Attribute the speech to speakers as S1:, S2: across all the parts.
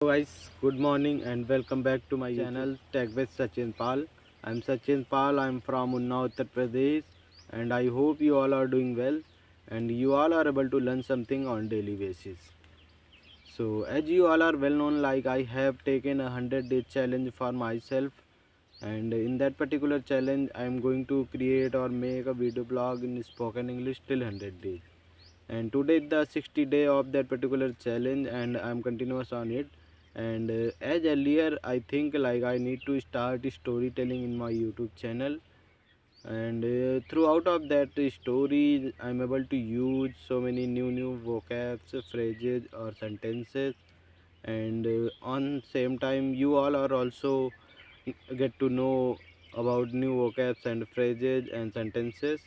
S1: Hello guys, good morning and welcome back to my channel Tech with Sachin Pal. I'm Sachin Pal, I'm from Unnao, Uttar Pradesh, and I hope you all are doing well and you all are able to learn something on daily basis. So as you all are well known, like I have taken a 100-day challenge for myself, and in that particular challenge I am going to create or make a video blog in spoken English till 100 days. And today is the 60th day of that particular challenge and I am continuous on it. And as earlier I think like I need to start storytelling in my YouTube channel, and throughout of that story I'm able to use so many new vocabs, phrases or sentences, and on same time you all are also get to know about new vocabs and phrases and sentences.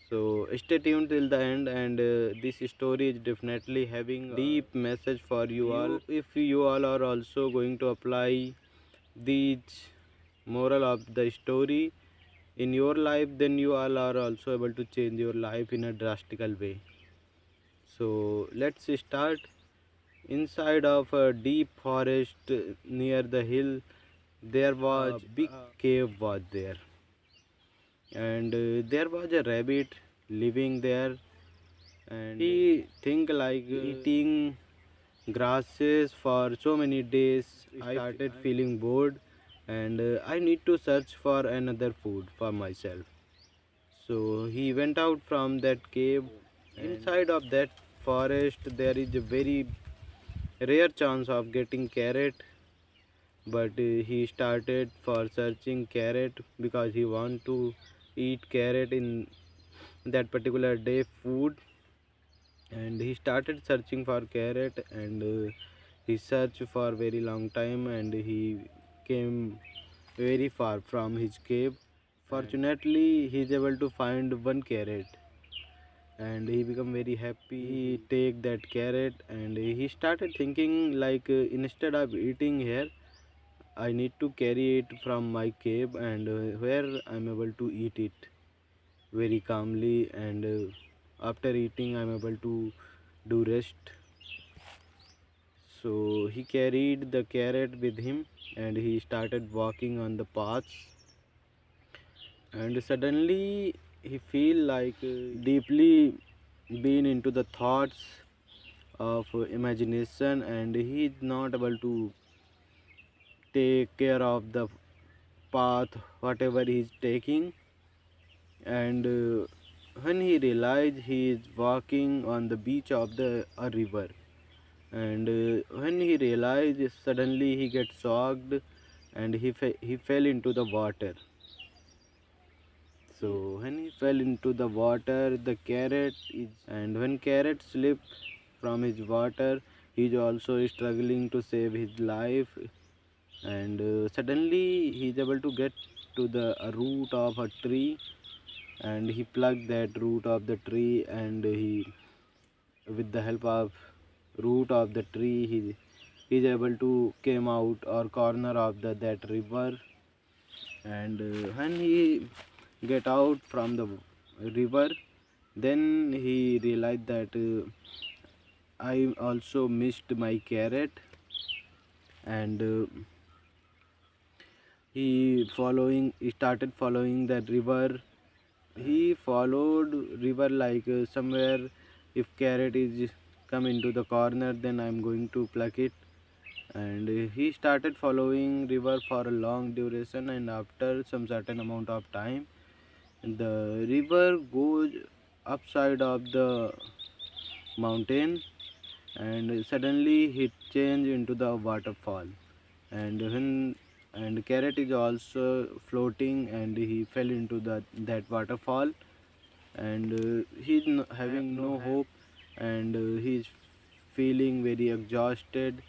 S1: So stay tuned till the end, and this story is definitely having a deep message for you all. If you all are also going to apply these moral of the story in your life, then you all are also able to change your life in a drastical way. So let's start. Inside of a deep forest near the hill, there was a big cave was there, and there was a rabbit living there, and he think like eating grasses for so many days. I started feeling bored, and I need to search for another food for myself. So he went out from that cave. Inside of that forest there is a very rare chance of getting carrot, but he started for searching carrot because he want to eat carrot in that particular day food. And he started searching for carrot, and he searched for very long time, and he came very far from his cave. Fortunately he is able to find one carrot, and he become very happy. He take that carrot and he started thinking like instead of eating here, I need to carry it from my cave, and where I'm able to eat it very calmly, and after eating I'm able to do rest. So he carried the carrot with him and he started walking on the paths, and suddenly he feel like deeply been into the thoughts of imagination, and he is not able to take care of the path whatever he is taking. And when he realized he is walking on the beach of the a river, and when he realized, suddenly he gets shocked and he fell into the water. So when he fell into the water, the carrot is, and when carrot slipped from his water, he is also struggling to save his life. And suddenly he is able to get to the root of a tree, and he plucked that root of the tree, and he, with the help of root of the tree, he is able to came out or corner of the that river. And when he get out from the river, then he realized that I also missed my carrot. And he started following the river. He followed river like somewhere, if carrot is come into the corner, then I'm going to pluck it. And he started following river for a long duration, and after some certain amount of time, the river goes upside of the mountain, and suddenly it changed into the waterfall. And when, and carrot is also floating, and he fell into that waterfall. And he's having no hope, and he's feeling very exhausted,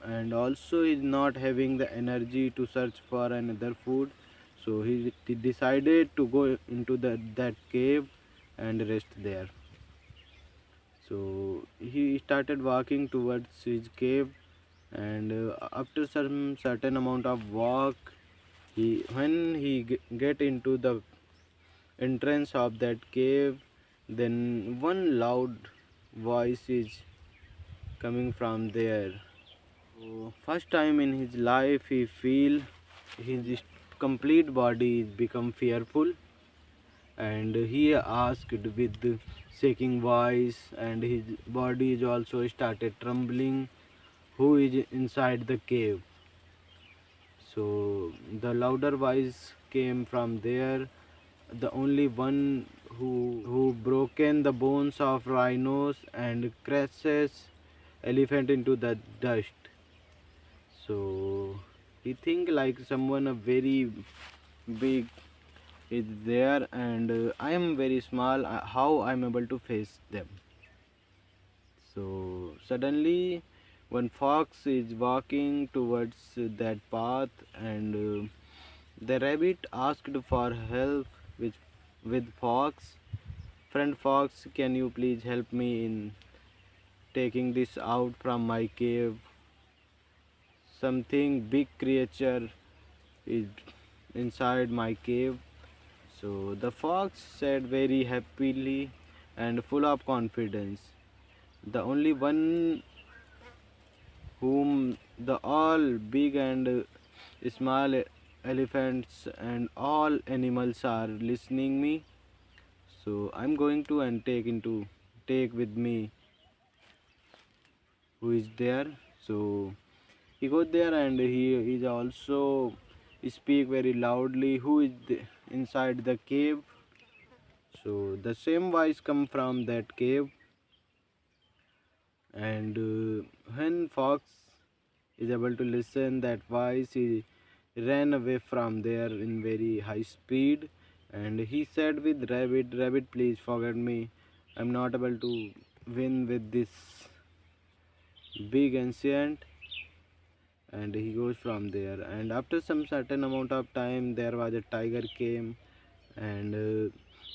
S1: and also he's not having the energy to search for another food. So he decided to go into that cave and rest there. So he started walking towards his cave, and after some certain amount of walk, he when he get into the entrance of that cave, then one loud voice is coming from there. So, first time in his life he feel his complete body is become fearful, and he asked with shaking voice, and his body is also started trembling, who is inside the cave. So the louder voice came from there, the only one who broken the bones of rhinos and crushes elephant into the dust. So he think like someone a very big is there, and I am very small. How I'm able to face them? So suddenly, one fox is walking towards that path, and the rabbit asked for help with fox. Friend fox, can you please help me in taking this out from my cave? Something big creature is inside my cave. So the fox said very happily and full of confidence. The only one whom the all big and small elephants and all animals are listening me. So I'm going to and take with me who is there. So he goes there, and he is also speak very loudly who is inside the cave. So the same voice come from that cave, and when fox is able to listen that voice, he ran away from there in very high speed, and he said with rabbit, rabbit, please forget me, I'm not able to win with this big ancient. And he goes from there, and after some certain amount of time there was a tiger came, and the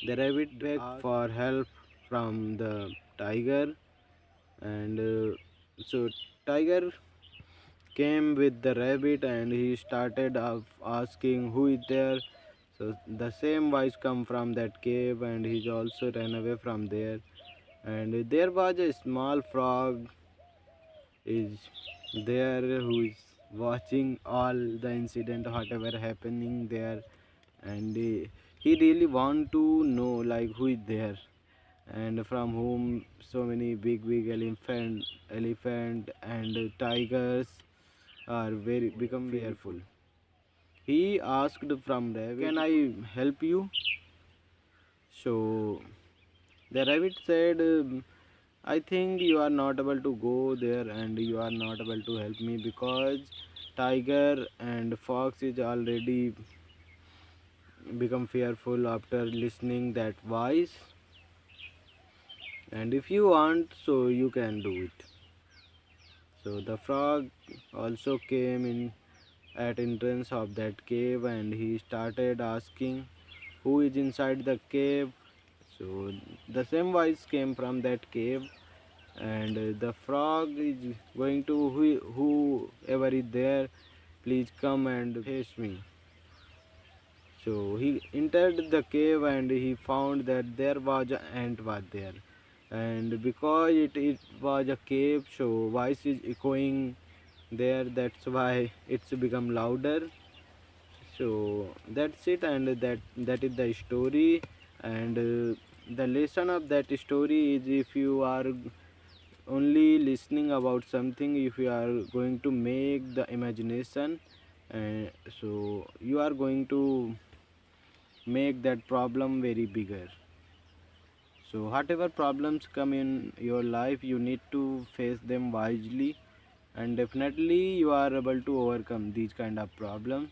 S1: rabbit begged for help from the tiger, and so tiger came with the rabbit, and he started asking who is there. So the same voice come from that cave, and he also ran away from there, and there was a small frog is there who is watching all the incident whatever happening there, and he really want to know like who is there, and from whom so many big elephant and tigers are very become fearful. He asked from rabbit, can I help you? So the rabbit said, I think you are not able to go there, and you are not able to help me because tiger and fox is already become fearful after listening that voice, and if you want so you can do it. So the frog also came in at entrance of that cave, and he started asking who is inside the cave. So the same voice came from that cave, and the frog is going to whoever is there, please come and face me. So he entered the cave, and he found that there was an ant was there, and because it was a cave, so voice is echoing there, that's why it's become louder. So that's it, and that is the story, and the lesson of that story is, if you are only listening about something, if you are going to make the imagination, so you are going to make that problem very bigger. So whatever problems come in your life, you need to face them wisely, and definitely you are able to overcome these kind of problems.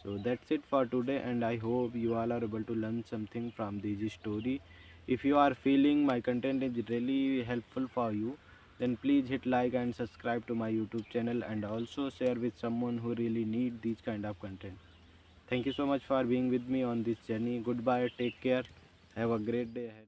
S1: So that's it for today, and I hope you all are able to learn something from this story. If you are feeling my content is really helpful for you, then please hit like and subscribe to my YouTube channel, and also share with someone who really need these kind of content. Thank you so much for being with me on this journey. Goodbye, take care, have a great day ahead.